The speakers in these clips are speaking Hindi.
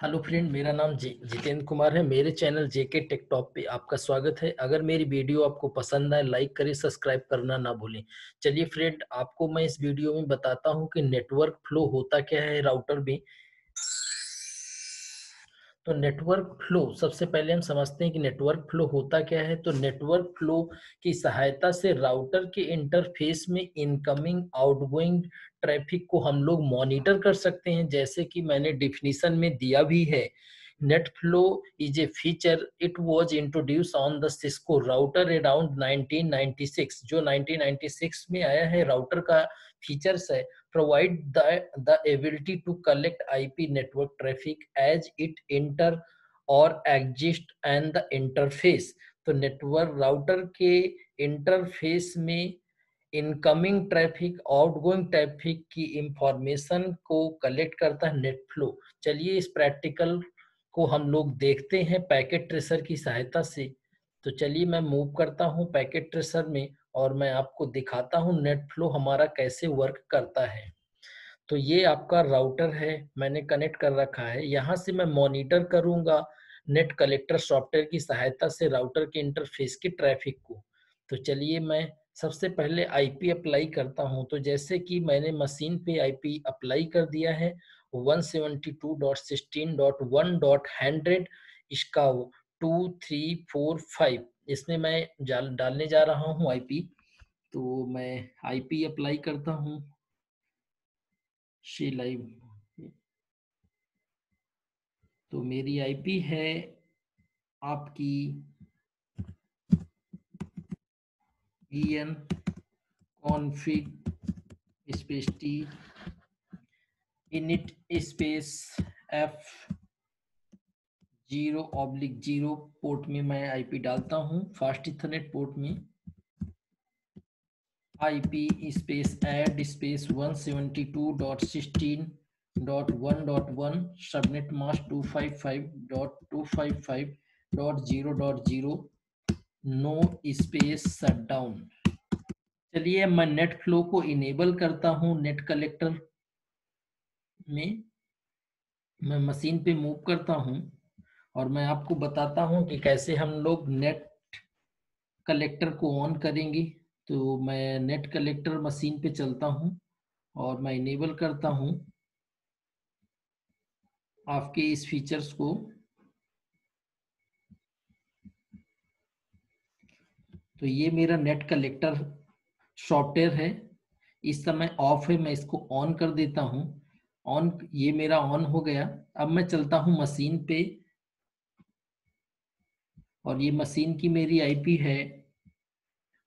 हेलो फ्रेंड, मेरा नाम जितेंद्र कुमार है। मेरे चैनल जेके टेक टॉप पे आपका स्वागत है। अगर मेरी वीडियो आपको पसंद आए, लाइक करें, सब्सक्राइब करना ना भूलें। चलिए फ्रेंड, आपको मैं इस वीडियो में बताता हूं कि नेटवर्क फ्लो होता क्या है राउटर में। तो नेटवर्क फ्लो सबसे पहले हम समझते हैं कि नेटवर्क फ्लो होता क्या है। तो नेटवर्क फ्लो की सहायता से राउटर के इंटरफेस में इनकमिंग आउटगोइंग ट्रैफिक को हम लोग मॉनिटर कर सकते हैं, जैसे कि मैंने डिफिनीशन में दिया भी है। Net flow is a feature, it was introduce on the Cisco router around 1996। जो 1996 में आया है, राउटर का फीचर्स है provide the ability to collect IP network traffic as it enter or exist and the interface। तो नेटवर्क राउटर के इंटरफेस में इनकमिंग ट्रैफिक आउटगोइंग ट्रैफिक की इंफॉर्मेशन को कलेक्ट करता है नेट फ्लो। चलिए इस प्रैक्टिकल को हम लोग देखते हैं पैकेट ट्रेसर की सहायता से। तो चलिए मैं मूव करता हूं पैकेट ट्रेसर में और मैं आपको दिखाता हूं नेट फ्लो हमारा कैसे वर्क करता है। तो ये आपका राउटर है, मैंने कनेक्ट कर रखा है। यहाँ से मैं मॉनिटर करूंगा नेट कलेक्टर सॉफ्टवेयर की सहायता से राउटर के इंटरफेस के ट्रैफिक को। तो चलिए मैं सबसे पहले आईपी अप्लाई करता हूं। तो जैसे कि मैंने मशीन पे आईपी अप्लाई कर दिया है 172.16.1.100, इसका 2345 इसमें मैं डालने जा रहा हूं आईपी। तो मैं आईपी अप्लाई करता हूं शी लाइव। तो मेरी आईपी है आपकी en config space T init space f0/0 port में मैं आईपी डालता हूं। फास्ट इथरनेट पोर्ट में IP space add space 172.16.1.1 subnet mask 255.255.0.0 no space shutdown. चलिए मैं नेट फ्लो को इनेबल करता हूं। नेट कलेक्टर में मैं मशीन पे मूव करता हूं और मैं आपको बताता हूं कि कैसे हम लोग नेट कलेक्टर को ऑन करेंगे। तो मैं नेट कलेक्टर मशीन पे चलता हूं और मैं इनेबल करता हूं आपके इस फीचर्स को। तो ये मेरा नेट कलेक्टर सॉफ्टवेयर है, इस समय ऑफ है, मैं इसको ऑन कर देता हूं। ऑन, ये मेरा ऑन हो गया। अब मैं चलता हूं मशीन पे और ये मशीन की मेरी आईपी है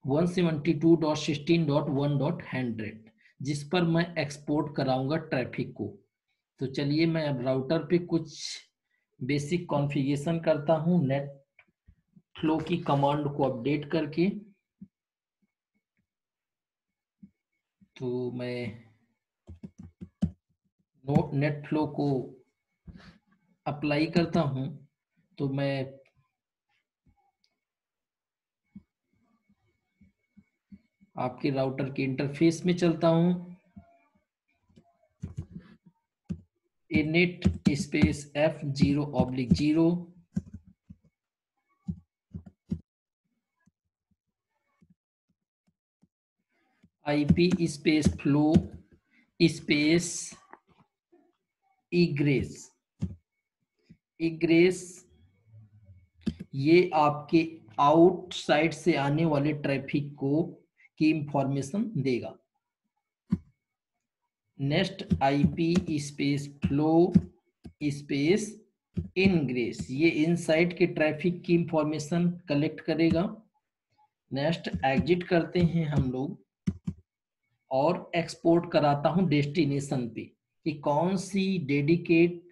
172.16.1.100, जिस पर मैं एक्सपोर्ट कराऊंगा ट्रैफिक को। तो चलिए मैं अब राउटर पे कुछ बेसिक कॉन्फ़िगरेशन करता हूं नेट फ्लो की कमांड को अपडेट करके। तो मैं नेट फ्लो को अप्लाई करता हूं। तो मैं आपके राउटर के इंटरफेस में चलता हूं। init space f0/0 IP space flow space egress. Egress ये आपके आउटसाइड से आने वाले ट्रैफिक को की इंफॉर्मेशन देगा। Next IP space flow space ingress, ये इनसाइड के ट्रैफिक की इंफॉर्मेशन कलेक्ट करेगा। नेक्स्ट एग्जिट करते हैं हम लोग और एक्सपोर्ट कराता हूं डेस्टिनेशन पे कि कौन सी डेडिकेट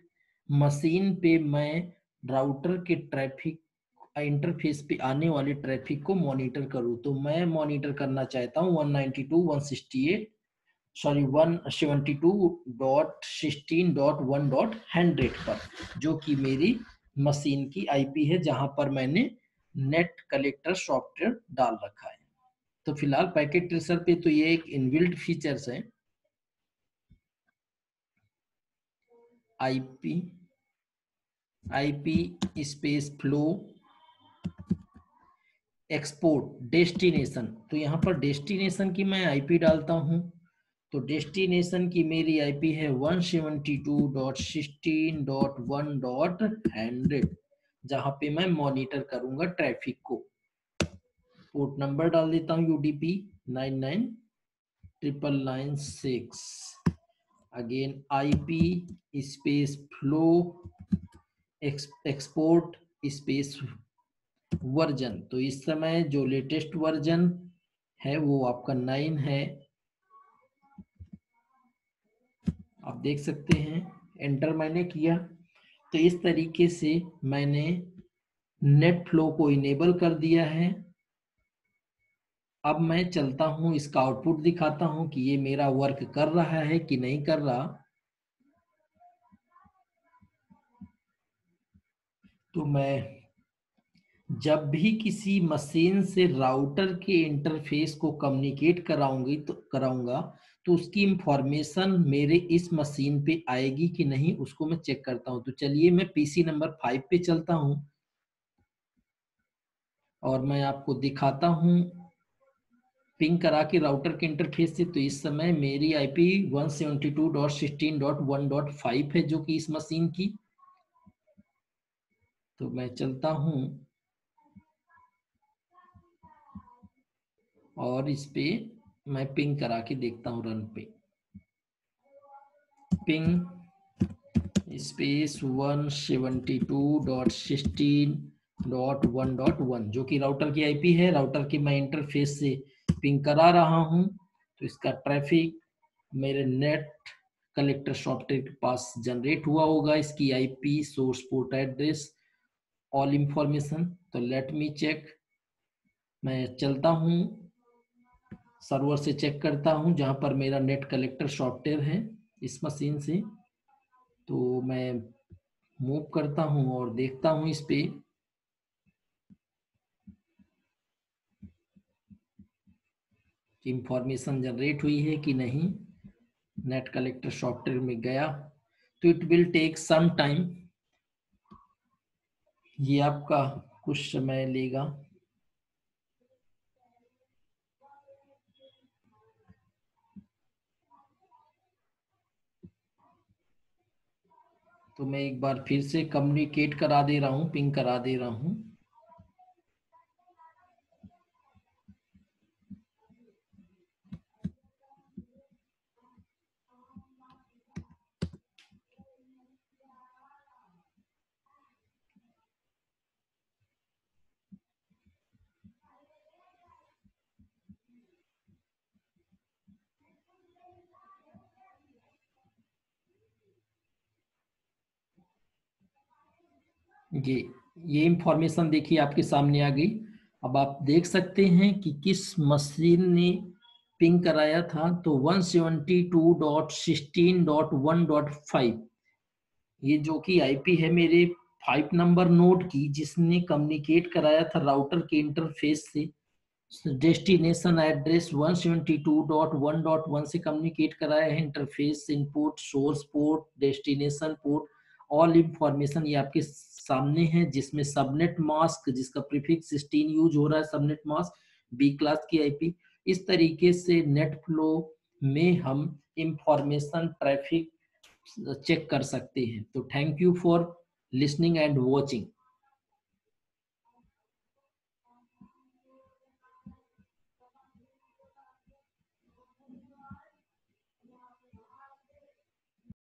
मशीन पे मैं राउटर के ट्रैफिक इंटरफेस पे आने वाले ट्रैफिक को मॉनिटर करूं। तो मैं मॉनिटर करना चाहता हूं 192.168.72.16.1.100 पर, जो कि मेरी मशीन की आईपी है जहां पर मैंने नेट कलेक्टर सॉफ्टवेयर डाल रखा है। तो फिलहाल पैकेट ट्रेसर पे तो ये एक इनबिल्ट फीचर्स है IP IP space flow export destination. तो यहाँ पर डेस्टिनेशन की मैं IP डालता हूँ, तो डेस्टिनेशन की मेरी IP है 172.16.1.100, जहाँ पे मैं मॉनिटर करूंगा ट्रैफिक को। पोर्ट नंबर डाल देता हूँ UDP 999996। Again IP space flow export space version. तो इस समय जो लेटेस्ट वर्जन है वो आपका 9 है, आप देख सकते हैं। एंटर मैंने किया, तो इस तरीके से मैंने नेट फ्लो को इनेबल कर दिया है। अब मैं चलता हूं, इसका आउटपुट दिखाता हूं कि ये मेरा वर्क कर रहा है कि नहीं कर रहा। तो मैं जब भी किसी मशीन से राउटर के इंटरफेस को कम्युनिकेट कराऊंगा तो उसकी इंफॉर्मेशन मेरे इस मशीन पे आएगी कि नहीं, उसको मैं चेक करता हूं। तो चलिए मैं PC नंबर 5 पे चलता हूं और मैं आपको दिखाता हूं पिंग करा के राउटर के इंटरफेस से। तो इस समय मेरी IP 172.16.1.5 है, जो कि इस मशीन की। तो मैं चलता हूं और इस पे मैं पिंग करा के देखता हूं रन पे। पिंग स्पेस 172.16.1.1, जो कि राउटर की IP है। राउटर के मैं इंटरफेस से पिंग करा रहा हूं, तो इसका ट्रैफिक मेरे नेट कलेक्टर सॉफ्टवेयर के पास जनरेट हुआ होगा। इसकी IP source port address all information. तो लेट मी चेक, मैं चलता हूं सर्वर से चेक करता हूं जहां पर मेरा नेट कलेक्टर सॉफ्टवेयर है इस मशीन से। तो मैं मूव करता हूं और देखता हूं इस पे इंफॉर्मेशन जनरेट हुई है कि नहीं। नेट कलेक्टर सॉफ्टवेयर में गया, तो it will take some time, ये आपका कुछ समय लेगा। तो मैं एक बार फिर से कम्युनिकेट करा दे रहा हूँ, पिंग करा दे रहा हूँ। ये इंफॉर्मेशन देखिए आपके सामने आ गई। अब आप देख सकते हैं कि किस मशीन ने पिंग कराया था। तो 172.16.1.5, ये जो कि IP है मेरे 5 नंबर नोड की, जिसने कम्युनिकेट कराया था राउटर के इंटरफेस से। डेस्टिनेशन एड्रेस 172.1.1 से कम्युनिकेट कराया है। Interface input source port destination port all information ये आपके सामने है, जिसमें सबनेट मास्क जिसका प्रीफिक्स 16 यूज हो रहा है, सबनेट मास्क B क्लास की IP। इस तरीके से नेट फ्लो में हम इंफॉर्मेशन ट्रैफिक चेक कर सकते हैं। तो thank you for listening and watching.